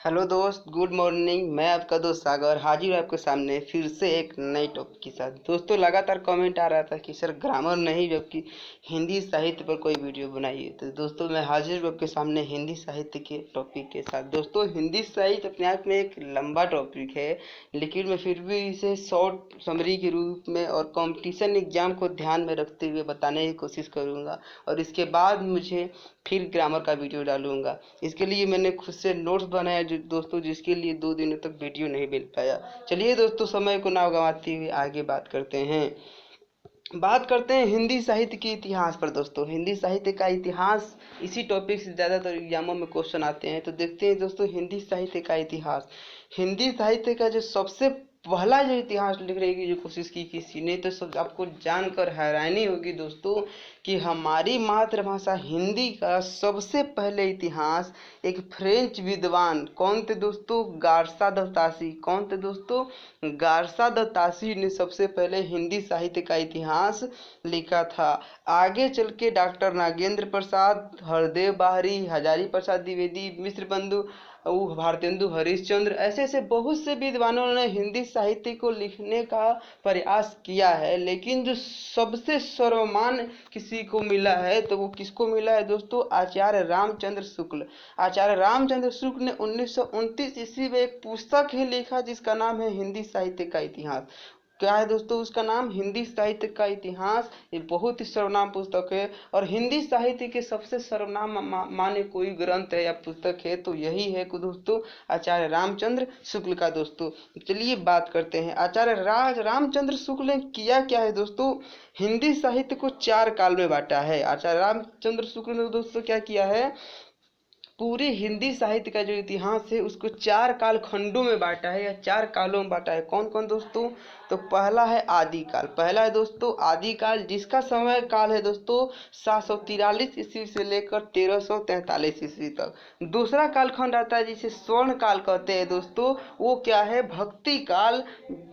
Hello दोस्त, good morning. मैं आपका दोस्त सागर हाजिर हूँ आपके सामने फिर से एक नई टॉपिक के साथ। दोस्तों, लगातार कमेंट आ रहा था कि सर ग्रामर नहीं जबकि हिंदी साहित्य पर कोई वीडियो बनाइए। तो दोस्तों, मैं हाजिर हूँ आपके सामने हिंदी साहित्य के टॉपिक के साथ। दोस्तों, हिंदी साहित्य अपने आप में एक लंबा टॉपिक है, लेकिन मैं फिर भी इसे शॉर्ट समरी के रूप में और कंपटीशन एग्जाम को ध्यान में रखते हुए बताने की कोशिश करूँगा। और इसके बाद मुझे फिर ग्रामर का वीडियो डालूंगा। इसके लिए मैंने खुद से नोट्स बनाया जो दोस्तों, जिसके लिए 2 दिनों तक वीडियो नहीं मिल पाया। चलिए दोस्तों, समय को ना गंवाते हुए आगे बात करते हैं हिंदी साहित्य के इतिहास पर। दोस्तों, हिंदी साहित्य का इतिहास, इसी टॉपिक से ज़्यादातर एग्जामों में क्वेश्चन आते हैं। तो देखते हैं दोस्तों, हिंदी साहित्य का इतिहास। हिंदी साहित्य का जो सबसे पहला जो इतिहास लिखने की जो कोशिश की किसी ने, तो सब आपको जानकर हैरानी होगी दोस्तों कि हमारी मातृभाषा हिंदी का सबसे पहले इतिहास एक फ्रेंच विद्वान कौन थे दोस्तों? गारसा द तासी। कौन थे दोस्तों? गारसा द तासी ने सबसे पहले हिंदी साहित्य का इतिहास लिखा था। आगे चल के डॉक्टर नागेंद्र प्रसाद, हरदेव बाहरी, हजारी प्रसाद द्विवेदी, मिश्र बंधु, भारतेंदु हरिश्चंद्र, ऐसे ऐसे बहुत से विद्वानों ने हिंदी साहित्य को लिखने का प्रयास किया है। लेकिन जो सबसे सर्वमान्य किसी को मिला है तो वो किसको मिला है दोस्तों? आचार्य रामचंद्र शुक्ल। आचार्य रामचंद्र शुक्ल ने 1929 ईस्वी में एक पुस्तक ही लिखा जिसका नाम है हिंदी साहित्य का इतिहास। क्या है दोस्तों उसका नाम? हिंदी साहित्य का इतिहास। ये बहुत ही सर्वनाम पुस्तक है, और हिंदी साहित्य के सबसे सर्वनाम माने कोई ग्रंथ है या पुस्तक है तो यही है कि दोस्तों आचार्य रामचंद्र शुक्ल का। दोस्तों, चलिए बात करते हैं आचार्य रामचंद्र शुक्ल ने किया क्या है दोस्तों। हिंदी साहित्य को 4 काल में बांटा है। आचार्य रामचंद्र शुक्ल ने दोस्तों क्या किया है, पूरे हिंदी साहित्य का जो इतिहास है उसको 4 काल खंडों में बांटा है या 4 कालों में बांटा है। कौन कौन दोस्तों? तो पहला है आदिकाल। पहला है दोस्तों आदिकाल, जिसका समय काल है दोस्तों 743 ईस्वी से लेकर 1343 ईस्वी तक। दूसरा कालखंड आता है जिसे स्वर्ण काल कहते हैं दोस्तों, वो क्या है? भक्ति काल,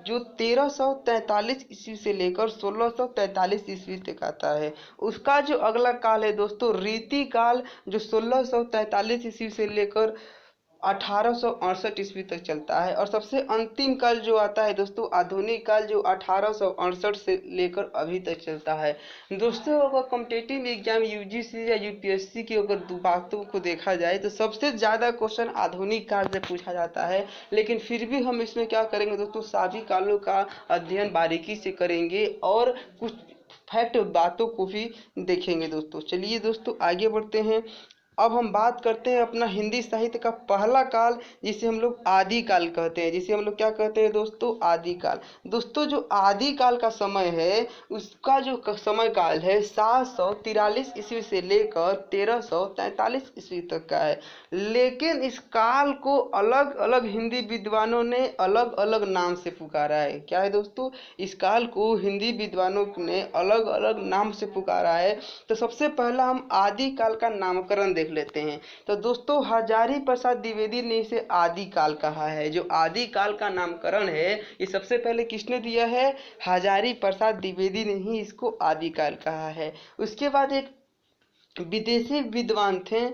जो 1343 ईस्वी से लेकर 1643 ईस्वी तक आता है। उसका जो अगला काल है दोस्तों रीति काल, जो 1643 ईस्वी से लेकर 1868 ईस्वी तक चलता है। और सबसे अंतिम काल जो आता है दोस्तों आधुनिक काल, जो 1868 से लेकर अभी तक चलता है। दोस्तों, अगर कॉम्पिटिटिव एग्जाम यूजीसी या यूपीएससी की अगर बातों को देखा जाए तो सबसे ज़्यादा क्वेश्चन आधुनिक काल से पूछा जाता है। लेकिन फिर भी हम इसमें क्या करेंगे दोस्तों, सभी कालों का अध्ययन बारीकी से करेंगे और कुछ फैक्ट बातों को भी देखेंगे। दोस्तों, चलिए दोस्तों आगे बढ़ते हैं। अब हम बात करते हैं अपना हिंदी साहित्य का पहला काल, जिसे हम लोग आदिकाल कहते हैं। जिसे हम लोग क्या कहते हैं दोस्तों? आदिकाल। दोस्तों, जो आदिकाल का समय है उसका जो समय काल है 743 ईस्वी से लेकर 1343 ईस्वी तक का है। लेकिन इस काल को अलग अलग हिंदी विद्वानों ने अलग अलग नाम से पुकारा है। क्या है दोस्तों? इस काल को हिंदी विद्वानों ने अलग अलग नाम से पुकारा है। तो सबसे पहला हम आदिकाल का नामकरण देख लेते हैं। तो दोस्तों, हजारी प्रसाद द्विवेदी ने इसे आदिकाल कहा है। जो आदिकाल का नामकरण है ये सबसे पहले किसने दिया है? हजारी प्रसाद द्विवेदी ने ही इसको आदिकाल कहा है। उसके बाद एक विदेशी विद्वान थे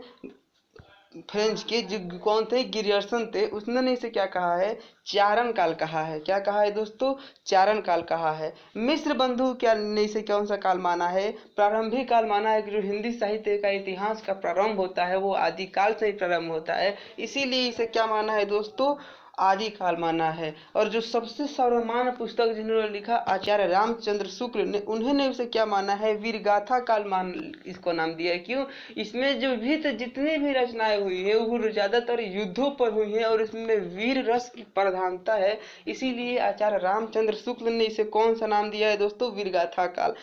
फ्रेंच के, जो कौन थे? गिरियर्सन थे। उसने इसे क्या कहा है? चारण काल कहा है। क्या कहा है दोस्तों? चारण काल कहा है। मिश्र बंधु क्या ने इसे कौन सा काल माना है? प्रारंभिक काल माना है कि जो हिंदी साहित्य का इतिहास का प्रारंभ होता है वो आदिकाल से ही प्रारंभ होता है, इसीलिए इसे क्या माना है दोस्तों? आदिकाल माना है। और जो सबसे सर्वमान्य पुस्तक जिन्होंने लिखा आचार्य रामचंद्र शुक्ल ने, उन्होंने उसे क्या माना है? वीरगाथा काल मान इसको नाम दिया है। क्यों? इसमें जो भी जितनी भी रचनाएं हुई है वो ज्यादातर युद्धों पर हुई है और इसमें वीर रस की प्रधानता है, इसीलिए आचार्य रामचंद्र शुक्ल ने इसे कौन सा नाम दिया है दोस्तों? वीरगाथा काल।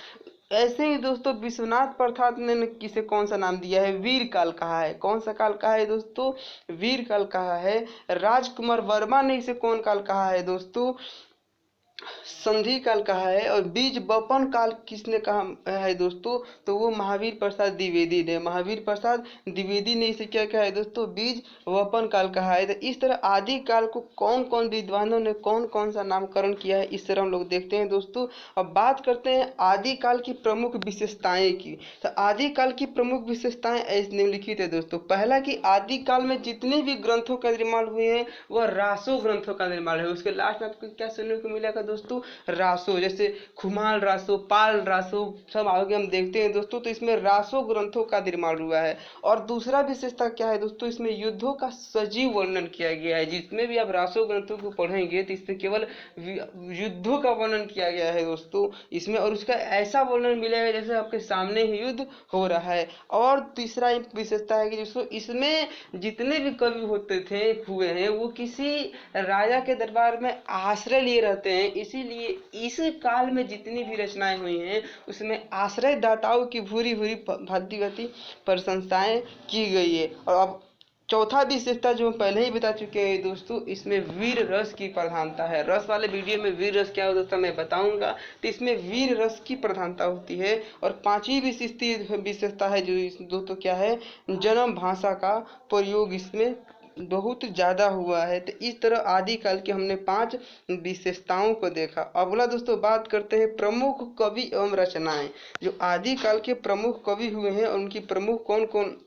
ऐसे ही दोस्तों विश्वनाथ प्रसाद ने इसे कौन सा नाम दिया है? वीर काल कहा है। कौन सा काल कहा है दोस्तों? वीर काल कहा है। राजकुमार वर्मा ने इसे कौन काल कहा है दोस्तों? संधि काल कहा है। और बीज वपन काल किसने कहा है दोस्तों, तो वो महावीर प्रसाद द्विवेदी ने, महावीर प्रसाद द्विवेदी ने इसे क्या कहा है दोस्तों, बीज वपन काल कहा है। तो इस तरह आदि काल को कौन कौन विद्वानों ने कौन कौन सा नामकरण किया है, इस तरह हम लोग देखते हैं दोस्तों। अब बात करते हैं आदि काल की प्रमुख विशेषताएं की। तो आदि काल की प्रमुख विशेषताएं ऐसे निम्नलिखित है दोस्तों। पहला कि आदि काल में जितने भी ग्रंथों का निर्माण हुए हैं वह रासो ग्रंथों का निर्माण है। उसके लास्ट में आपको क्या सुनने को मिलेगा दोस्तों, रासो, जैसे खुमाल रासो, पाल रासो, सब आगे हम देखते हैं दोस्तों। तो इसमें रासो ग्रंथों का निर्माण हुआ है। और दूसरा विशेषता क्या है दोस्तों, इसमें युद्धों का सजीव वर्णन किया गया है। जितने भी आप रासो ग्रंथों को पढ़ेंगे तो इसमें केवल युद्धों का वर्णन किया गया है दोस्तों इसमें, और उसका ऐसा वर्णन मिलेगा जैसे आपके सामने ही युद्ध हो रहा है। और तीसरा विशेषता है कि दोस्तों इसमें जितने भी कवि होते थे हुए हैं वो किसी राजा के दरबार में आश्रय लिए रहते हैं, इसीलिए इस काल में जितनी भी रचनाएं हुई हैं उसमें आश्रय दाताओं की भूरी भूरी भांति भांति प्रशंसाएं की गई है। और अब चौथा विशेषता जो हम पहले ही बता चुके हैं दोस्तों, इसमें वीर रस की प्रधानता है। रस वाले वीडियो में वीर रस क्या होता है मैं बताऊंगा। तो इसमें वीर रस की प्रधानता होती है। और पांचवी विशेषता है जो दोस्तों क्या है, जन्म भाषा का प्रयोग इसमें बहुत ज़्यादा हुआ है। तो इस तरह आदिकाल के हमने 5 विशेषताओं को देखा। अगला दोस्तों बात करते हैं प्रमुख कवि एवं रचनाएं। जो आदिकाल के प्रमुख कवि हुए हैं और उनकी प्रमुख कौन कौन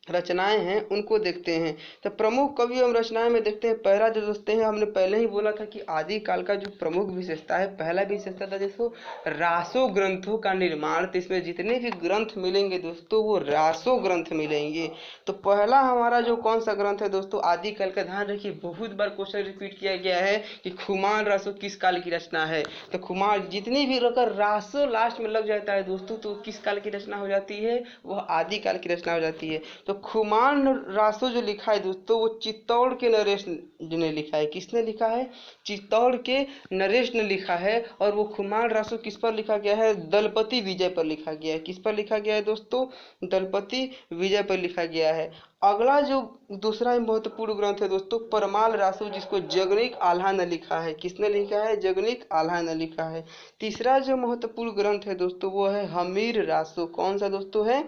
रचनाएं हैं उनको देखते हैं। तो प्रमुख कवि एवं रचनाएं में देखते हैं। पहला जो दोस्तों है, हमने पहले ही बोला था कि आदि काल का जो प्रमुख विशेषता है, पहला विशेषता था दोस्तों रासो ग्रंथों का निर्माण। तो इसमें जितने भी ग्रंथ मिलेंगे दोस्तों वो रासो ग्रंथ मिलेंगे। तो पहला हमारा जो कौन सा ग्रंथ है दोस्तों आदि काल का, ध्यान रखिए बहुत बार क्वेश्चन रिपीट किया गया है कि खुमान रासो किस काल की रचना है। तो खुमान जितनी भी अगर रासो लास्ट में लग जाता है दोस्तों तो किस काल की रचना हो जाती है, वह आदि काल की रचना हो जाती है। तो खुमान रासो जो लिखा है दोस्तों वो चित्तौड़ के नरेश ने लिखा है। किसने लिखा है, चित्तौड़ के नरेश ने लिखा है। और वो खुमान रासो किस पर लिखा गया है, दलपति विजय पर लिखा गया है। किस पर लिखा गया है दोस्तों, दलपति विजय पर लिखा गया है। अगला जो दूसरा महत्वपूर्ण ग्रंथ है दोस्तों परमाल रासो, जिसको जगनीक आल्हा ने लिखा है। किसने लिखा है, जगनीक आल्हा ने लिखा है। तीसरा जो महत्वपूर्ण ग्रंथ है दोस्तों वो है हमीर रासो। कौन सा दोस्तों है,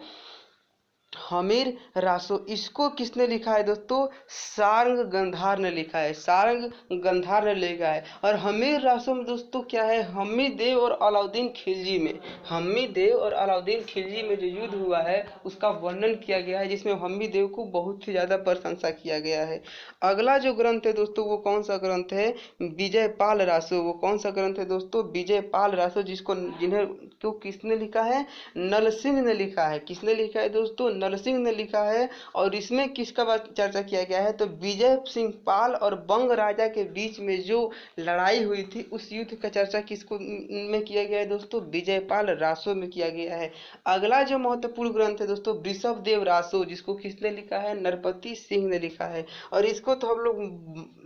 हमीर रासो। इसको किसने लिखा है दोस्तों, सारंग गंधार ने लिखा है। सारंग गंधार ने लिखा है। और हमीर रासो में दोस्तों क्या है, हम्मी देव और अलाउद्दीन खिलजी में, हम्मी देव और अलाउद्दीन खिलजी में जो युद्ध हुआ है उसका वर्णन किया गया है, जिसमें हम्मी देव को बहुत ही ज्यादा प्रशंसा किया गया है। अगला जो ग्रंथ है दोस्तों वो कौन सा ग्रंथ है, विजयपाल रासो। वो कौन सा ग्रंथ है दोस्तों, विजयपाल रासो, जिसको जिन्हें तो किसने लिखा है, नरसिंह ने लिखा है। किसने लिखा है दोस्तों, नरसिंह ने लिखा है। और इसमें किसका चर्चा किया गया है, तो विजय सिंह पाल और बंग राजा के बीच में जो लड़ाई हुई थी उस युद्ध का चर्चा किसको में किया गया है दोस्तों, विजयपाल रासो में किया गया है। अगला जो महत्वपूर्ण ग्रंथ है दोस्तों वृषभ देव रासो, जिसको किसने लिखा है, नरपति सिंह ने लिखा है। और इसको तो हम लोग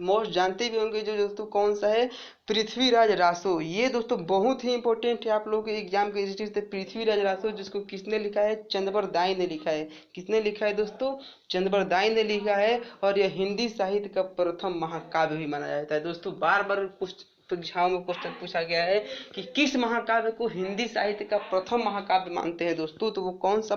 मोस्ट जानते भी होंगे, जो दोस्तों कौन सा है, पृथ्वीराज रासो। ये दोस्तों बहुत ही इंपॉर्टेंट है आप लोगों के एग्जाम के दृष्टि से। पृथ्वीराज रासो जिसको किसने लिखा है, चंद्रबर दाई ने लिखा है। किसने लिखा है दोस्तों, चंद्रबर दाई ने लिखा है। और यह हिंदी साहित्य का प्रथम महाकाव्य भी माना जाता है दोस्तों। बार बार कुछ परीक्षाओं में क्वेश्चन पूछा गया है कि किस महाकाव्य को हिंदी साहित्य का प्रथम महाकाव्य मानते हैं दोस्तों, तो वो कौन सा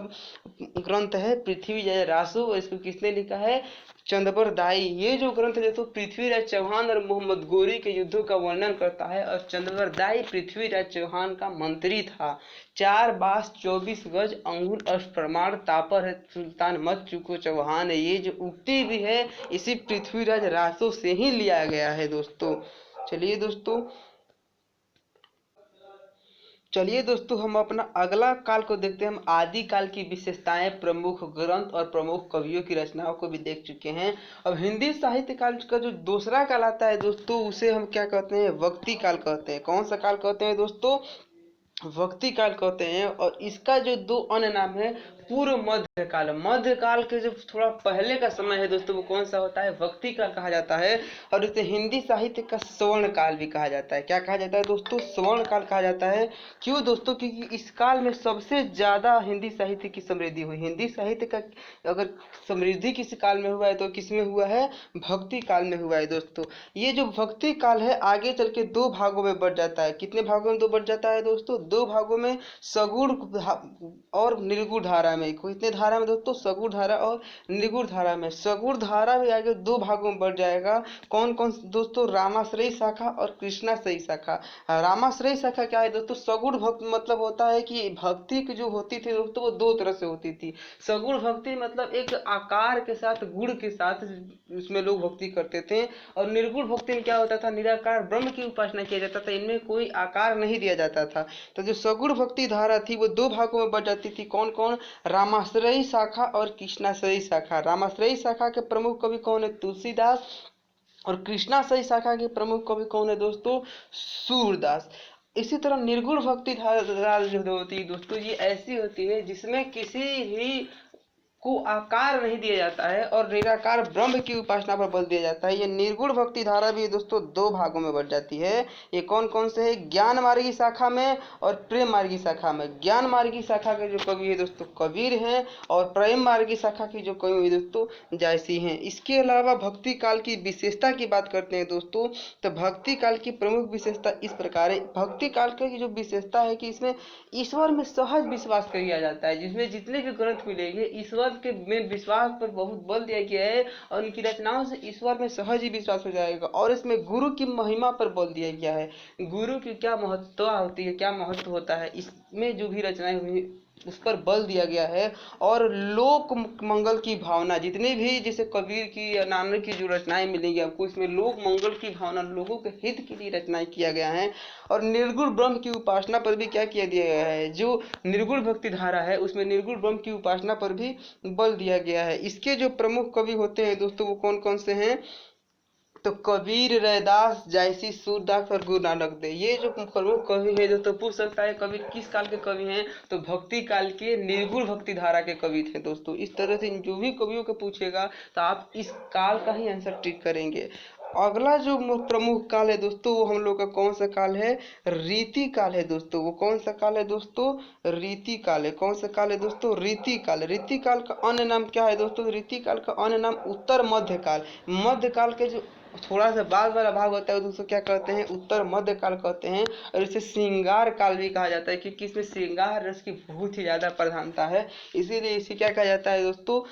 ग्रंथ है, पृथ्वीराज रासो। और इसको किसने लिखा है, चंद्रबर दाई। ये जो ग्रंथ है तो पृथ्वीराज चौहान और मोहम्मद गोरी के युद्धों का वर्णन करता है। और चंद्रबर दाई पृथ्वीराज चौहान का मंत्री था। 4 बास 24 गज अंगुल प्रमाण तापर है सुल्तान मत चुको चौहान। ये जो उक्ति भी है इसी पृथ्वीराज रासो से ही लिया गया है दोस्तों। चलिए दोस्तों हम अपना अगला काल को देखते हैं। हम आदि काल की विशेषताएं, प्रमुख ग्रंथ और प्रमुख कवियों की रचनाओं को भी देख चुके हैं। अब हिंदी साहित्य काल का जो दूसरा काल आता है दोस्तों उसे हम क्या कहते हैं, वक्ति काल कहते हैं। कौन सा काल कहते हैं दोस्तों, वक्ति काल कहते हैं। और इसका जो 2 अन्य नाम है पूर्व मध्यकाल, मध्यकाल के जो थोड़ा पहले का समय है दोस्तों वो कौन सा होता है, भक्ति काल कहा जाता है। और इसे हिंदी साहित्य का स्वर्ण काल भी कहा जाता है। क्या कहा जाता है दोस्तों, स्वर्ण काल कहा जाता है। क्यों दोस्तों, क्योंकि इस काल में सबसे ज्यादा हिंदी साहित्य की समृद्धि हुई। हिंदी साहित्य का अगर समृद्धि किस काल में हुआ है तो किसमें हुआ है, भक्ति काल में हुआ है दोस्तों। ये जो भक्ति काल है आगे चल के दो भागों में बढ़ जाता है। कितने भागों में दो बढ़ जाता है दोस्तों, दो भागों में, सगुण और निर्गुण धारा में। कितने धारा में दोस्तों, सगुण धारा और निर्गुण धारा में। सगुण धारा भी आगे दो भागों में बढ़ जाएगा। कौन कौन दोस्तों, रामाश्रयी शाखा और कृष्णाश्रयी शाखा। रामाश्रयी शाखा क्या है दोस्तों, सगुण भक्त मतलब होता है कि भक्ति की जो होती थी दोस्तों वो दो तरह से होती थी। सगुण भक्ति मतलब एक आकार के साथ, गुण के साथ उसमें लोग भक्ति करते थे। और निर्गुण भक्ति में क्या होता था, निराकार ब्रह्म की उपासना किया जाता था, इनमें कोई आकार नहीं दिया जाता था। तो जो सगुण भक्ति धारा थी वो दो भागों में बढ़ जाती थी। कौन कौन, रामाश्रयी शाखा और कृष्णाश्रयी शाखा। रामाश्रयी शाखा के प्रमुख कवि कौन है, तुलसीदास। और कृष्णाश्रयी शाखा के प्रमुख कवि कौन है दोस्तों, सूरदास। इसी तरह निर्गुण भक्ति धारा जो होती है दोस्तों, ये ऐसी होती है जिसमें किसी भी को आकार नहीं दिया जाता है और निराकार ब्रह्म की उपासना पर बल दिया जाता है। ये निर्गुण भक्ति धारा भी दोस्तों दो भागों में बढ़ जाती है। ये कौन कौन से है, ज्ञान मार्गी शाखा में और प्रेम मार्गी शाखा में। ज्ञान मार्गी शाखा के जो कवि है दोस्तों कबीर हैं, और प्रेम मार्गी शाखा की जो कवि है दोस्तों जायसी हैं। इसके अलावा भक्ति काल की विशेषता की बात करते हैं दोस्तों, तो भक्ति काल की प्रमुख विशेषता इस प्रकार है। भक्ति काल की जो विशेषता है कि इसमें ईश्वर में सहज विश्वास किया जाता है। जिसमें जितने भी ग्रंथ मिलेंगे ईश्वर के में विश्वास पर बहुत बल दिया गया है, और उनकी रचनाओं से ईश्वर में सहज ही विश्वास हो जाएगा। और इसमें गुरु की महिमा पर बल दिया गया है। गुरु की क्या महत्व होती है, क्या महत्व होता है, इसमें जो भी रचनाएं हुई उस पर बल दिया गया है। और लोक मंगल की भावना, जितने भी जैसे कबीर की या नानक की जो रचनाएं मिलेंगी आपको, इसमें लोक मंगल की भावना, लोगों के हित के लिए रचनाएं किया गया है। और निर्गुण ब्रह्म की उपासना पर भी क्या किया दिया गया है, जो निर्गुण भक्ति धारा है उसमें निर्गुण ब्रह्म की उपासना पर भी बल दिया गया है। इसके जो प्रमुख कवि होते हैं दोस्तों वो कौन कौन से हैं, तो कबीर, रैदास, जायसी, सूरदास और गुरु नानक देव। ये जो प्रमुख कवि है जो, तो पूछ सकता है कवि किस काल के कवि हैं, तो भक्ति काल के निर्गुण भक्ति धारा के कवि थे दोस्तों। इस तरह से जो भी कवियों को पूछेगा तो आप इस काल का ही आंसर टिक करेंगे। अगला जो प्रमुख काल है दोस्तों वो हम लोग का कौन सा काल है, रीति काल है दोस्तों। वो कौन सा काल है दोस्तों, रीति काल है। कौन सा काल है दोस्तों, रीति काल। रीति काल का अन्य नाम क्या है दोस्तों, रीति काल का अन्य नाम उत्तर मध्य काल। मध्य काल के जो थोड़ा सा बाद वाला भाग होता है दोस्तों क्या कहते हैं, उत्तर मध्य काल कहते हैं। और इसे श्रृंगार काल भी कहा जाता है, क्योंकि इसमें श्रृंगार रस की बहुत ही ज्यादा प्रधानता है, इसीलिए इसे क्या कहा जाता है दोस्तों,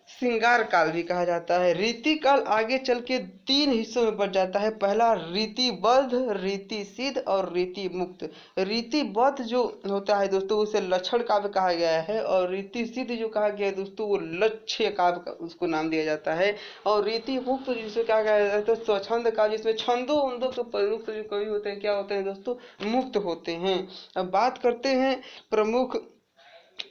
श्रृंगार काल भी कहा जाता है। रीति काल आगे चल के तीन हिस्सों में बढ़ जाता है। पहला रीतिबद्ध, रीति सिद्ध और रीति मुक्त। रीतिबद्ध जो होता है दोस्तों उसे लक्षण काव्य कहा गया है, और रीति सिद्ध जो कहा गया है दोस्तों वो लक्ष्य काव्य उसको नाम दिया जाता है। और रीति मुक्त जिसे क्या कहा जाता है, स्वच्छंद काव्य, जिसमें छंदों उन्दों के प्रमुख जो कवि होते हैं क्या होते हैं दोस्तों, मुक्त होते हैं। अब बात करते हैं प्रमुख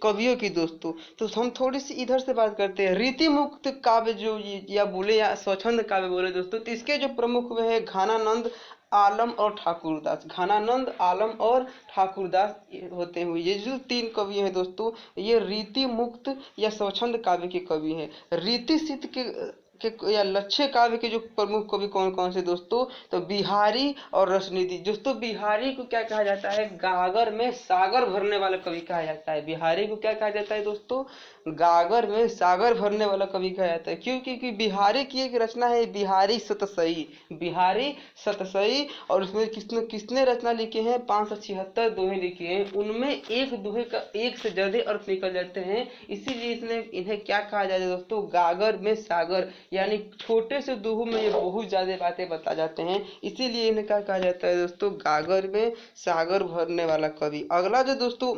कवियों की दोस्तों, तो हम थोड़ी सी इधर से बात करते हैं। रीति मुक्त काव्य जो या बोले या स्वच्छंद काव्य बोले दोस्तों, तो इसके जो प्रमुख वे हैं घनानंद, आलम और ठाकुरदास। घनानंद, आलम और ठाकुरदास होते हुए ये जो तीन कवि हैं दोस्तों, ये रीति मुक्त या स्वच्छंद काव्य के कवि हैं। रीति सिद्ध के या लक्ष्य काव्य के जो प्रमुख कवि कौन कौन से दोस्तों, तो बिहारी और रसनिधि। दोस्तों बिहारी को क्या कहा जाता है, गागर में सागर भरने वाला कवि कहा जाता है। बिहारी को क्या कहा जाता है दोस्तों, गागर में सागर भरने वाला कवि कहा जाता है। क्यों, क्योंकि बिहारी की एक रचना है बिहारी सतसई, बिहारी सतसई। और उसमें किसने किसने रचना लिखे हैं, 576 दोहे लिखे हैं। उनमें एक दोहे का एक से ज्यादा अर्थ निकल जाते हैं, इसीलिए इसने इन्हें क्या कहा जाता है दोस्तों, गागर में सागर, यानी छोटे से दोहों में ये बहुत ज्यादा बातें बता जाते हैं, इसीलिए इन्हें क्या कहा जाता है दोस्तों, गागर में सागर भरने वाला कवि। अगला जो दोस्तों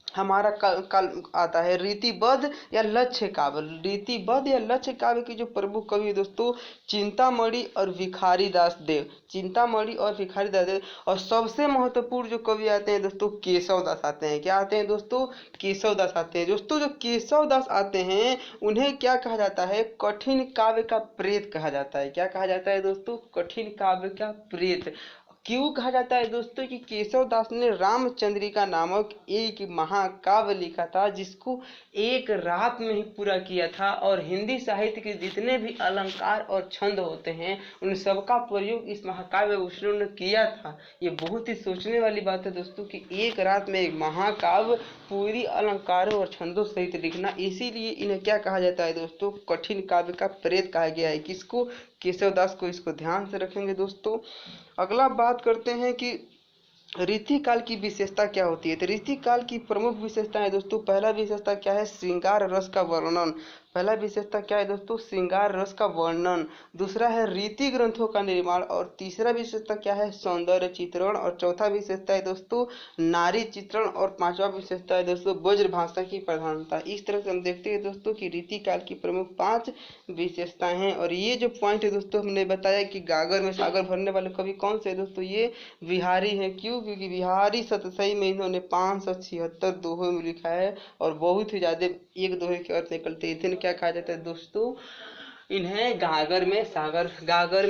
हमारा कल आता है रीतिबद्ध या लक्ष्य काव्य। रीतिबद्ध या लक्ष्य काव्य की जो प्रमुख कवि है दोस्तों, चिंतामणि और भिखारी दास देव। चिंतामणि और भिखारी दास देव। और सबसे महत्वपूर्ण जो कवि आते हैं दोस्तों, केशव दास आते हैं। क्या आते हैं दोस्तों, केशव दास आते हैं। दोस्तों जो केशव दास आते हैं उन्हें क्या कहा जाता है, कठिन काव्य का प्रेत कहा जाता है। क्या कहा जाता है दोस्तों, कठिन काव्य का प्रेत। क्यों कहा जाता है दोस्तों कि केशव दास ने रामचंद्रिका नामक एक महाकाव्य लिखा था जिसको एक रात में ही पूरा किया था, और हिंदी साहित्य के जितने भी अलंकार और छंद होते हैं उन सबका प्रयोग इस महाकाव्य भूषण ने किया था। ये बहुत ही सोचने वाली बात है दोस्तों कि एक रात में एक महाकाव्य पूरी अलंकारों और छंदों सहित लिखना, इसीलिए इन्हें क्या कहा जाता है दोस्तों, कठिन काव्य का प्रेत कहा गया है। किसको? केशव दास को। इसको ध्यान से रखेंगे दोस्तों। अगला बात करते हैं कि रीतिकाल की विशेषता क्या होती है। तो रीतिकाल की प्रमुख विशेषता है दोस्तों, पहला विशेषता क्या है, श्रृंगार रस का वर्णन। पहला विशेषता क्या है दोस्तों, श्रृंगार रस का वर्णन। दूसरा है रीति ग्रंथों का निर्माण, और तीसरा विशेषता क्या है, सौंदर्य चित्रण, और चौथा विशेषता है दोस्तों नारी चित्रण, और पांचवा विशेषता है दोस्तों ब्रज भाषा की प्रधानता। इस तरह से हम देखते हैं दोस्तों कि रीतिकाल की प्रमुख 5 विशेषताएं हैं। और ये जो पॉइंट है दोस्तों हमने बताया कि गागर में सागर भरने वाले कवि कौन से है दोस्तों, ये बिहारी है। क्यों? क्योंकि बिहारी सतसई में इन्होंने 576 दोहे में लिखा है, और बहुत ही ज्यादा एक दोहे के अर्थ निकलते हैं। इन्हें क्या कहा जाता है दोस्तों, इन्हें गागर में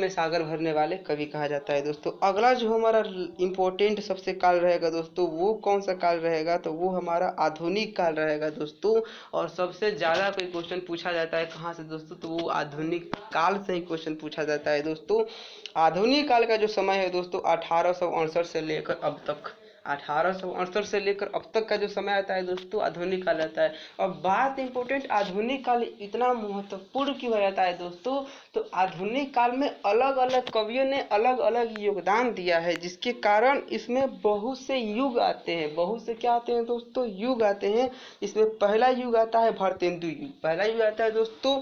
सागर भरने वाले कवि कहा जाता है दोस्तों। अगला जो हमारा इम्पोर्टेंट सबसे काल रहेगा दोस्तों, वो कौन सा काल रहेगा, तो वो हमारा आधुनिक काल रहेगा दोस्तों। और सबसे ज्यादा कोई क्वेश्चन पूछा जाता है कहाँ से दोस्तों, तो वो आधुनिक काल से ही क्वेश्चन पूछा जाता है दोस्तों। आधुनिक काल का जो समय है दोस्तों 1868 से लेकर अब तक, 1868 से लेकर अब तक का जो समय आता है दोस्तों आधुनिक काल आता है। और बात इंपॉर्टेंट, आधुनिक काल इतना महत्वपूर्ण क्यों हो जाता है दोस्तों, तो आधुनिक काल में अलग अलग कवियों ने अलग अलग योगदान दिया है, जिसके कारण इसमें बहुत से युग आते हैं। बहुत से क्या आते हैं दोस्तों, युग आते हैं। इसमें पहला युग आता है भारतेंदु युग। पहला युग आता है दोस्तों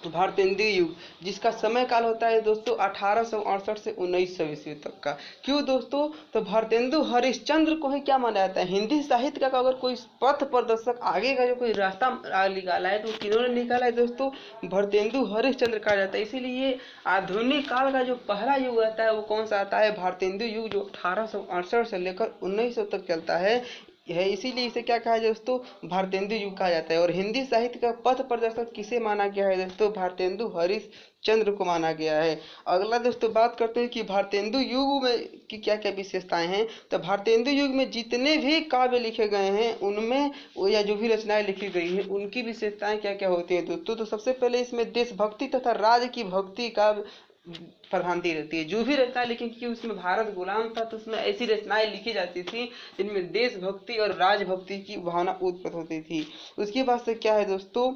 भारतेंदु युग, जिसका समय काल होता है दोस्तों 1868 से 1900 ईस्वी तक का। क्यों दोस्तों, तो भारतेंदु हरिश्चंद्र को ही क्या माना जाता है, हिंदी साहित्य का अगर कोई पथ प्रदर्शक आगे का जो कोई रास्ता निकाला है तो किन्होंने निकाला है दोस्तों, भारतेंदु हरिश्चंद्र कहा जाता है। इसीलिए आधुनिक काल का जो पहला युग आता है वो कौन सा आता है, भारतेंदु युग, जो 1868 से लेकर 1900 तक चलता है। है इसीलिए इसे क्या कहा जाए दोस्तों, भारतेंदु युग कहा जाता है। और हिंदी साहित्य का पथ प्रदर्शक किसे माना गया है दोस्तों, भारतेंदु हरिश्चंद्र को माना गया है। अगला दोस्तों बात करते हैं कि भारतेंदु युग में की क्या क्या विशेषताएं हैं। तो भारतेंदु युग में जितने भी काव्य लिखे गए हैं उनमें, या जो भी रचनाएं लिखी गई हैं उनकी विशेषताएं क्या क्या होती हैं दोस्तों, तो सबसे पहले इसमें देशभक्ति तथा राज्य की भक्ति का प्रधानता रहती है। जो भी रचना लिखी, क्योंकि उसमें भारत गुलाम था तो उसमें ऐसी रचनाएं लिखी जाती थी जिनमें देशभक्ति और राजभक्ति की भावना उत्पन्न होती थी। उसके बाद से क्या है दोस्तों,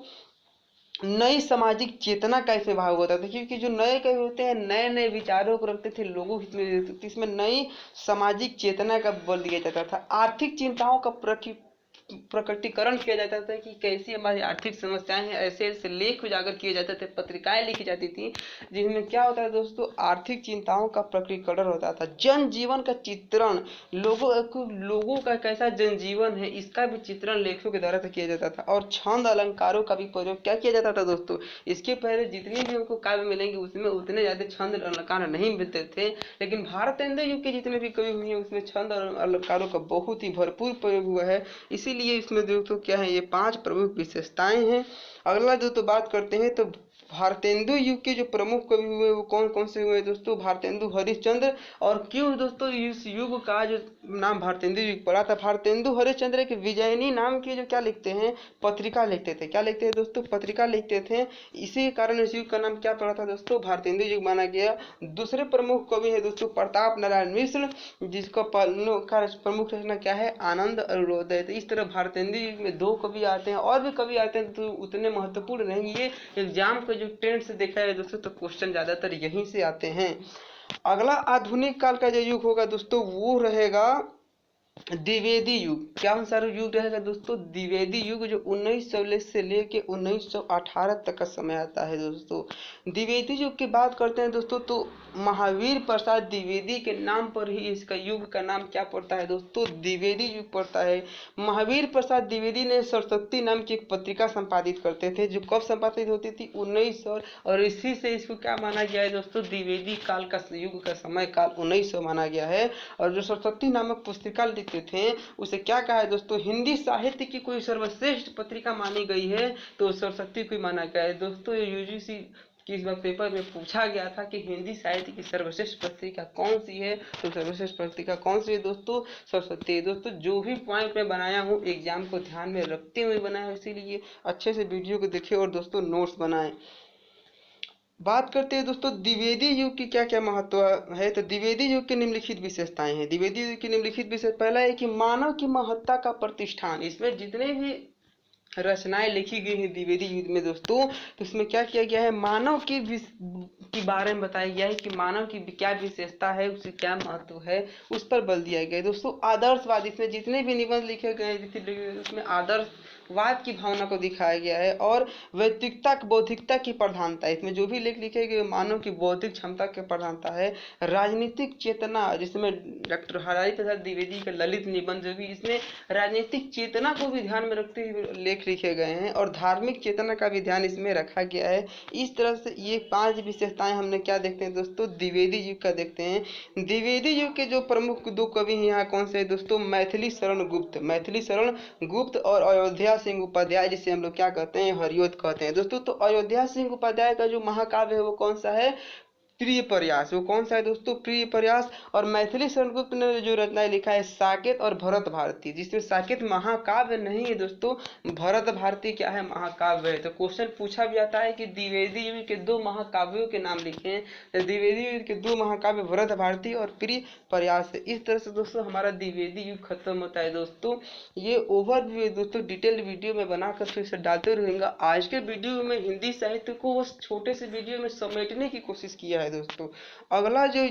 नई सामाजिक चेतना का इसमें भाव होता था, क्योंकि जो नए कवि होते हैं नए नए विचारों को रखते थे, लोगों के हित में देते थे। इसमें नई सामाजिक चेतना का बल दिया जाता था। आर्थिक चिंताओं का प्रकटीकरण किया जाता था कि कैसी हमारी आर्थिक समस्याएं हैं, ऐसे ऐसे लेख उजागर किए जाते थे, पत्रिकाएं लिखी जाती थी जिनमें क्या होता है दोस्तों, आर्थिक चिंताओं का प्रकटीकरण होता था। जन जीवन का चित्रण, लोगों का कैसा जनजीवन है इसका भी चित्रण लेखों के द्वारा किया जाता था। और छंद अलंकारों का भी प्रयोग क्या किया जाता था दोस्तों, इसके पहले जितने भी हमको काव्य मिलेंगे उसमें उतने ज्यादा छंद अलंकार नहीं मिलते थे, लेकिन भारतेंदु युग के जितने भी कवि हुए हैं उसमें छंद और अलंकारों का बहुत ही भरपूर प्रयोग हुआ है। इसीलिए इसमें दोस्तों क्या है, ये 5 प्रमुख विशेषताएं हैं। अगला दोस्तों बात करते हैं तो भारतेंदु युग के जो प्रमुख कवि हुए वो कौन कौन से हुए दोस्तों, भारतेंदु हरिश्चंद्र। और क्यों दोस्तों इस युग का जो नाम भारतेंदु युग पड़ा था, भारतेंदु हरिश्चंद्र के विजयनी नाम की जो क्या लिखते हैं, पत्रिका लिखते थे। क्या लिखते हैं दोस्तों, पत्रिका लिखते थे। इसी कारण इस युग का नाम क्या पड़ा था दोस्तों, भारतेंदु युग माना गया। दूसरे प्रमुख कवि है दोस्तों प्रताप नारायण मिश्र, जिसका प्रमुख रचना क्या है, आनंद अरुणोदय। तो इस तरह भारतेंदु युग में 2 कवि आते हैं, और भी कवि आते हैं तो उतने महत्वपूर्ण नहीं। ये एग्जाम को जो ट्रेंड से देखा है दोस्तों तो क्वेश्चन ज्यादातर यहीं से आते हैं। अगला आधुनिक काल का जो युग होगा दोस्तों वो रहेगा द्विवेदी युग। क्या सारा युग रहेगा दोस्तों, द्विवेदी युग, जो 1900 से लेके 1918 तक का समय आता है दोस्तों। द्विवेदी युग की बात करते हैं दोस्तों तो महावीर प्रसाद द्विवेदी के नाम पर ही इसका युग का नाम क्या पड़ता है दोस्तों, द्विवेदी युग पड़ता है। महावीर प्रसाद द्विवेदी ने सरस्वती नाम की एक पत्रिका संपादित करते थे, जो कब संपादित होती थी 1900, और इसी से इसको क्या माना गया है दोस्तों, द्विवेदी काल का युग का समय काल 1900 माना गया है। और जो सरस्वती नामक पुस्तिका लिखते थे उसे क्या कहा है दोस्तों, हिंदी साहित्य की कोई सर्वश्रेष्ठ पत्रिका मानी गई है तो सरस्वती को माना गया है दोस्तों। ये यूजीसी कि इस बार पेपर में पूछा गया था कि हिंदी साहित्य की सर्वश्रेष्ठ पत्रिका कौन सी है, तो सर्वश्रेष्ठ पत्रिका कौन सी है दोस्तों? सरस्वती है। दोस्तों जो भी पॉइंट मैं बनाया हूँ एग्जाम को ध्यान में रखते हुए बनाया हूँ, इसीलिए अच्छे से वीडियो को देखें और दोस्तों नोट्स बनाएं। बात करते हैं दोस्तों द्विवेदी युग की क्या क्या महत्व है। तो द्विवेदी युग की निम्नलिखित विशेषताएं हैं। द्विवेदी युग की निम्नलिखित विशेषता, पहला है कि मानव की महत्ता का प्रतिष्ठान। इसमें जितने भी रचनाएं लिखी गई हैं द्विवेदी युग में दोस्तों, तो इसमें क्या किया गया है, मानव के बारे में बताया गया है कि मानव की क्या विशेषता है, उसकी क्या महत्व है, उस पर बल दिया गया है दोस्तों। आदर्शवाद, इसमें जितने भी निबंध लिखे गए हैं उसमें आदर्शवाद की भावना को दिखाया गया है। और वैयक्तिकता बौद्धिकता की प्रधानता, इसमें जो भी लेख लिखे गए मानव की बौद्धिक क्षमता की प्रधानता है। राजनीतिक चेतना, जिसमें डॉक्टर हरिहर प्रसाद द्विवेदी का ललित निबंध जो भी, इसमें राजनीतिक चेतना को भी ध्यान में रखते हुए लेख लिखे गए हैं और धार्मिक चेतना का भी ध्यान इसमें रखा गया है। इस तरह से ये 5 विशेषताएं हमने क्या देखते हैं दोस्तों, द्विवेदी युग का देखते हैं। द्विवेदी युग के जो प्रमुख 2 कवि हैं यहाँ कौन से हैं दोस्तों, मैथिली शरण गुप्त, मैथिली शरण गुप्त और अयोध्या सिंह उपाध्याय, जिसे हम लोग क्या कहते हैं, हरिऔध कहते हैं दोस्तों। तो अयोध्या सिंह उपाध्याय का जो महाकाव्य है वो कौन सा है, प्रिय प्रयास। वो कौन सा है दोस्तों, प्रिय प्रयास। और मैथिली शरण गुप्त ने जो रचनाएं लिखा है साकेत और भरत भारती, जिसमें साकेत महाकाव्य नहीं है दोस्तों, भरत भारती क्या है, महाकाव्य है। तो क्वेश्चन पूछा भी जाता है कि द्विवेदी युग के 2 महाकाव्यों के नाम लिखे हैं, तो द्विवेदी युग के 2 महाकाव्य भरत भारती और प्रिय प्रयास है। इस तरह से दोस्तों हमारा द्विवेदी युग खत्म होता है दोस्तों। ये ओवरव्यू है दोस्तों, डिटेल्ड वीडियो में बनाकर फिर से डालते रहेंगे। आज के वीडियो में हिंदी साहित्य को उस छोटे से वीडियो में समेटने की कोशिश किया है दोस्तों। अगला जो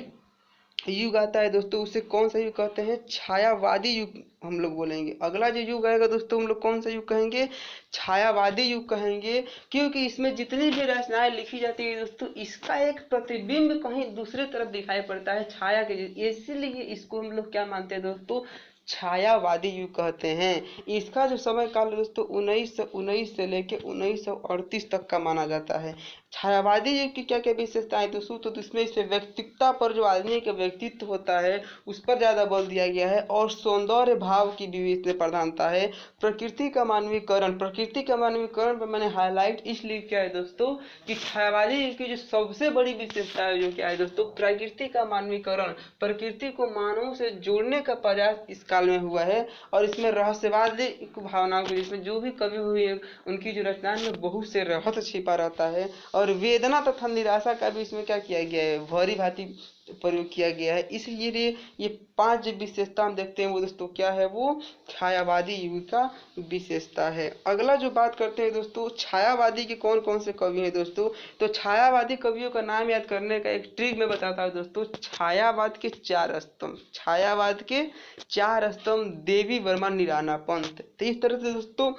युग आता है दोस्तों उसे कौन सा युग कहते हैं, छायावादी युग हम लोग बोलेंगे। अगला जो युग आएगा दोस्तों हम लोग कौन सा युग कहेंगे, छायावादी युग कहेंगे। क्योंकि इसमें जितनी भी रचनाएं लिखी जाती है दोस्तों, इसका एक प्रतिबिंब कहीं दूसरे तरफ दिखाई पड़ता है छाया के, इसीलिए इसको हम लोग क्या मानते हैं दोस्तों, छायावादी युग कहते हैं। इसका जो समय काल दोस्तों 1919 से लेके 1938 तक का माना जाता है। छायावादी युग की क्या क्या विशेषताएं दोस्तों, तो इसमें से व्यक्तित्व पर, जो आदमी का व्यक्तित्व होता है उस पर ज्यादा बल दिया गया है। और सौंदर्य भाव की भी इसमें प्रधानता है। प्रकृति का मानवीकरण, प्रकृति का मानवीकरण पर मैंने हाईलाइट इसलिए किया है दोस्तों कि छायावादी युग की जो सबसे बड़ी विशेषता है जो क्या है दोस्तों, प्रकृति का मानवीकरण, प्रकृति को मानवों से जोड़ने का प्रयास इस काल में हुआ है। और इसमें रहस्यवादी भावनाओं को, जिसमें जो भी कवि हुए हैं उनकी जो रचनाएं में बहुत से रहस्य छिपा रहता है। और वेदना तथा निराशा का भी इसमें क्या किया गया है, भली भांति प्रयोग किया गया है। इसलिए ये 5 विशेषता हम देखते हैं वो दोस्तों क्या है, वो छायावादी युग का विशेषता है। अगला जो बात करते हैं दोस्तों, छायावादी के कौन कौन से कवि हैं दोस्तों, तो छायावादी कवियों का नाम याद करने का एक ट्रिक मैं बताता हूँ दोस्तों। छायावाद के 4 स्तंभ, छायावाद के 4 स्तंभ, देवी वर्मा निराला पंत। तो इस तरह से दोस्तों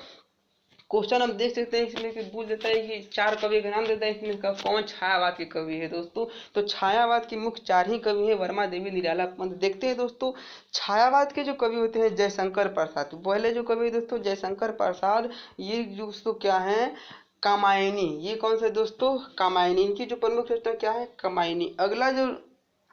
क्वेश्चन हम देख सकते हैं, इसमें कि पूछ देता है कि 4 कवि का नाम देता है, इसमें का कौन छायावाद के कवि है दोस्तों। तो छायावाद के मुख्य 4 ही कवि हैं, वर्मा, देवी, निराला, पंत। देखते हैं दोस्तों छायावाद के जो कवि होते हैं, जयशंकर प्रसाद। पहले जो कवि है दोस्तों जयशंकर प्रसाद, ये दोस्तों क्या है, कामायनी। ये कौन सा दोस्तों, कामायनी। इनकी जो प्रमुख रचना क्या है, कामायनी। अगला जो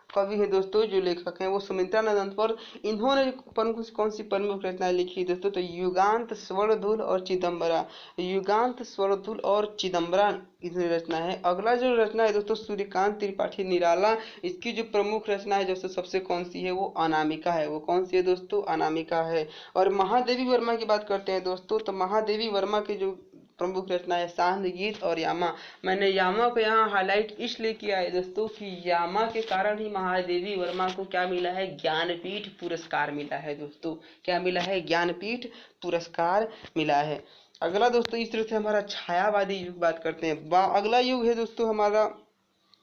कवि है दोस्तों, जो लेखक हैं वो सुमित्रानंद अंतवर। इन्होंने प्रमुख कौन सी प्रमुख रचनाएं लिखी दोस्तों, तो युगांत, स्वर्णधूल और चिदम्बरा। युगांत, स्वर्णधूल और चिदम्बरा इसमें रचना है। अगला जो रचना है दोस्तों सूर्यकांत त्रिपाठी निराला। इसकी जो प्रमुख रचना है दोस्तों सबसे कौन सी है, वो अनामिका है। वो कौन सी है दोस्तों, अनामिका है। और महादेवी वर्मा की बात करते हैं दोस्तों, तो महादेवी वर्मा की जो प्रमुख रचना है सांध गीत और यामा। मैंने यामा को यहाँ हाईलाइट इसलिए किया है दोस्तों कि यामा के कारण ही महादेवी वर्मा को क्या मिला है, ज्ञानपीठ पुरस्कार मिला है दोस्तों। क्या मिला है, ज्ञानपीठ पुरस्कार मिला है। अगला दोस्तों इस तरह से हमारा छायावादी युग बात करते हैं। अगला युग है दोस्तों हमारा,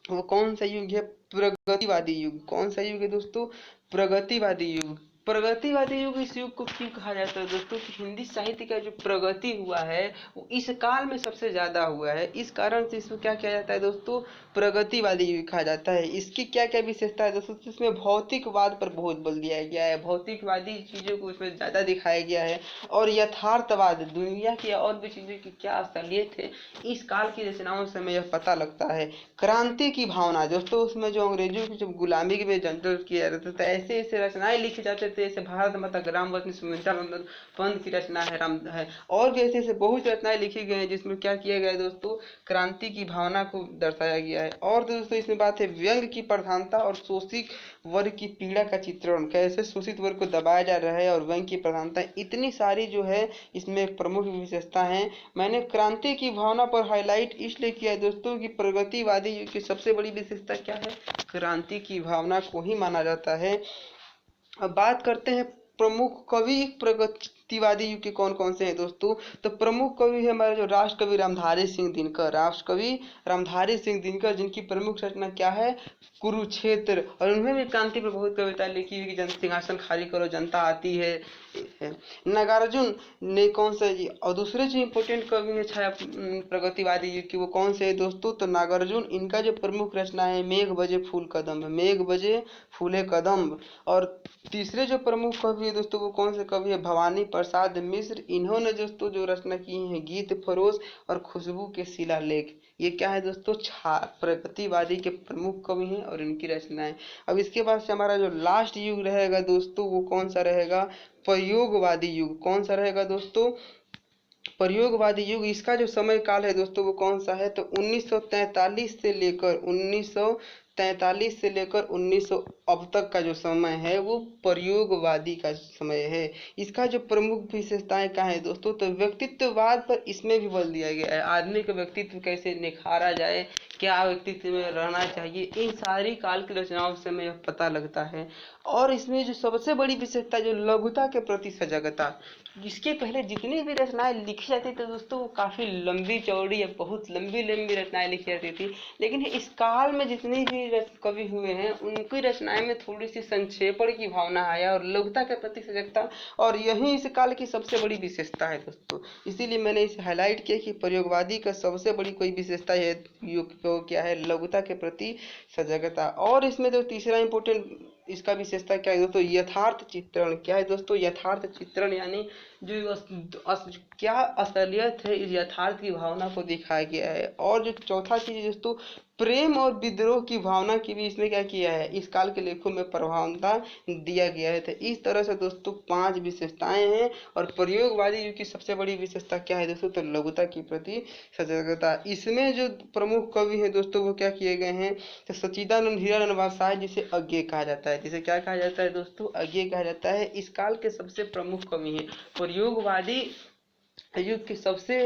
वो कौन सा युग है, प्रगतिवादी युग। कौन सा युग है दोस्तों, प्रगतिवादी युग। प्रगतिवादी युग इस युग को क्यों कहा जाता है दोस्तों, कि हिंदी साहित्य का जो प्रगति हुआ है वो इस काल में सबसे ज्यादा हुआ है। इस कारण से इसको क्या किया जाता है दोस्तों, प्रगतिवादी युग कहा जाता है। इसकी क्या क्या विशेषता है दोस्तों, इसमें भौतिकवाद पर बहुत बल दिया गया है, भौतिकवादी चीजों को इसमें ज्यादा दिखाया गया है। और यथार्थवाद, दुनिया की और भी चीजों की क्या असलियत है, इस काल की रचनाओं से हमें यह पता लगता है। क्रांति की भावना दोस्तों, उसमें जो अंग्रेजों की जब गुलामी में जंतर किया जाता था, ऐसे ऐसे रचनाएं लिखे जाते थे थे, जैसे भारत माता ग्राम वतन सुमिंदर पंत की रचना है राम है। और भी ऐसे ऐसे बहुत रचनाएं लिखी गई हैं जिसमें क्या किया गया है दोस्तों, क्रांति की भावना को दर्शाया गया है। और दोस्तों इसमें बात है व्यंग की प्रधानता और शोषित वर्ग की पीड़ा का चित्रण, कैसे शोषित वर्ग को दबाया जा रहा है, और व्यंग की प्रधानता, इतनी सारी जो है इसमें एक प्रमुख विशेषता है। मैंने क्रांति की भावना पर हाईलाइट इसलिए किया है दोस्तों कि प्रगतिवादी युग की सबसे बड़ी विशेषता क्या है, क्रांति की भावना को ही माना जाता है। अब बात करते हैं प्रमुख कवि प्रगतिवादी युग के कौन कौन से हैं दोस्तों। तो प्रमुख कवि है हमारे जो राष्ट्र कवि रामधारी सिंह दिनकर, राष्ट्र कवि रामधारी सिंह दिनकर, जिनकी प्रमुख रचना क्या है, कुरुक्षेत्र। और उन्होंने भी क्रांति पर बहुत कविता लिखी हुई कि जन सिंहासन खाली करो जनता आती है। नागार्जुन ने कौन सा, और दूसरे जो इम्पोर्टेंट कवि है छाया प्रगतिवादी युग की, वो कौन से है दोस्तों, तो नागार्जुन। इनका जो प्रमुख रचना है मेघ बजे फूल कदम, मेघ बजे फूले कदम। और तीसरे जो प्रमुख कवि है दोस्तों वो कौन से कवि है, भवानी प्रसाद मिश्र। इन्होंने दोस्तों जो रचना की है गीत फरोश और खुशबू के शिलालेख, ये क्या है दोस्तों, प्रगतिवादी के प्रमुख कवि हैं और इनकी रचनाएं। अब इसके बाद से हमारा जो लास्ट युग रहेगा दोस्तों वो कौन सा रहेगा, प्रयोगवादी युग। कौन सा रहेगा दोस्तों, प्रयोगवादी युग। इसका जो समय काल है दोस्तों वो कौन सा है, तो 1943 से लेकर 1943 अब तक का जो समय है वो प्रयोगवादी का समय है। इसका जो प्रमुख विशेषताएं क्या है दोस्तों, तो व्यक्तित्ववाद पर इसमें भी बल दिया गया है, आदमी का व्यक्तित्व कैसे निखारा जाए, क्या व्यक्तित्व में रहना चाहिए, इन सारी काल की रचनाओं से हमें यह पता लगता है। और इसमें जो सबसे बड़ी विशेषता जो लघुता के प्रति सजगता, इसके पहले जितनी भी रचनाएं लिखी जाती थी दोस्तों वो काफ़ी लंबी चौड़ी या बहुत लंबी लंबी रचनाएं लिखी जाती थी, लेकिन इस काल में जितनी भी कवि हुए हैं उनकी रचनाएं में थोड़ी सी संक्षेपण की भावना आया और लघुता के प्रति सजगता, और यही इस काल की सबसे बड़ी विशेषता है दोस्तों। इसीलिए मैंने इसे हाईलाइट किया कि प्रयोगवादी का सबसे बड़ी कोई विशेषता है तो क्या है, लघुता के प्रति सजगता। और इसमें जो तीसरा इंपॉर्टेंट इसका विशेषता क्या है दोस्तों, यथार्थ चित्रण। क्या है दोस्तों, यथार्थ चित्रण, यानी जो क्या असलियत है इस यथार्थ की भावना को दिखाया गया है। और जो चौथा चीज है दोस्तों, प्रेम और विद्रोह की भावना की भी इसमें क्या किया है, इस काल के लेखों में प्रभावता दिया गया है। तो इस तरह से दोस्तों 5 विशेषताएं हैं। और प्रयोगवादी युग की सबसे बड़ी विशेषता क्या है दोस्तों, तो लघुता के प्रति सजगता। इसमें जो प्रमुख कवि हैं दोस्तों वो क्या किए गए हैं, तो सच्चिदानंद हीरानंद वात्स्यायन, जिसे अज्ञेय कहा जाता है, जिसे क्या कहा जाता है दोस्तों, अज्ञेय कहा जाता है, इस काल के सबसे प्रमुख कवि हैं। प्रयोगवादी युग के सबसे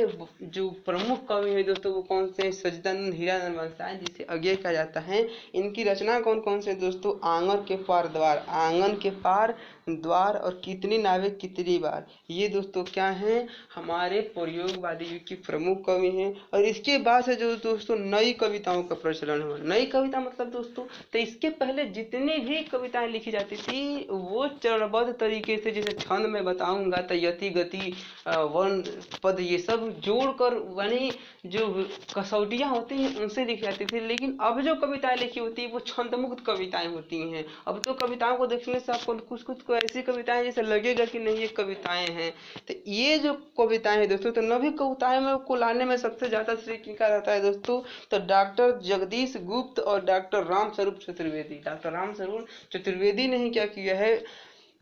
जो प्रमुख कवि है दोस्तों वो कौन से हैं, सच्चिदानंद हीरानंद वात्स्यायन, जिसे अज्ञेय कहा जाता है। इनकी रचना कौन कौन से दोस्तों, आंगन के पार द्वार, आंगन के पार द्वार, और कितनी नावें कितनी बार, ये दोस्तों क्या हैं, हमारे प्रयोगवादी युग की प्रमुख कवि हैं। और इसके बाद से जो दोस्तों नई कविताओं का प्रचलन हुआ, नई कविता मतलब दोस्तों, तो इसके पहले जितनी भी कविताएं लिखी जाती थी वो चरणबद्ध तरीके से, जैसे छंद में बताऊंगा तो यति गति वर्ण पद ये सब जोड़कर, यानी जो कसौटियाँ होती हैं उनसे लिखी जाती थी। लेकिन अब जो कविताएं लिखी होती है वो छंदमुक्त कविताएं होती हैं। अब तो कविताओं को देखने से आपको कुछ कुछ को ऐसी कविताएं जैसे लगेगा कि नहीं ये कविताएं हैं। तो ये जो कविताएं हैं दोस्तों, तो नवी कविताएं में को लाने में सबसे ज़्यादा श्रेय किनका रहता है दोस्तों, तो डॉक्टर जगदीश गुप्त और डॉक्टर रामस्वरूप चतुर्वेदी। डॉक्टर रामस्वरूप चतुर्वेदी ने ही क्या किया है,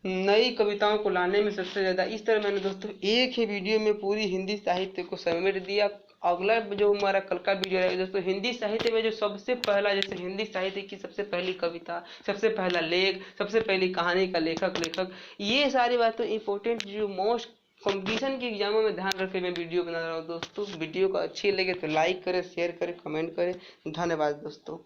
नई कविताओं को लाने में सबसे ज़्यादा। इस तरह मैंने दोस्तों एक ही वीडियो में पूरी हिंदी साहित्य को समेट दिया। अगला जो हमारा कल का वीडियो रहेगा दोस्तों, हिंदी साहित्य में जो सबसे पहला, जैसे हिंदी साहित्य की सबसे पहली कविता, सबसे पहला लेख, सबसे पहली कहानी का लेखक, ये सारी बातें इंपॉर्टेंट जो मोस्ट कंपटीशन के एग्जामों में ध्यान रखे मैं वीडियो बना रहा हूँ दोस्तों। वीडियो को अच्छी लगे तो लाइक करें, शेयर करें, कमेंट करें। धन्यवाद दोस्तों।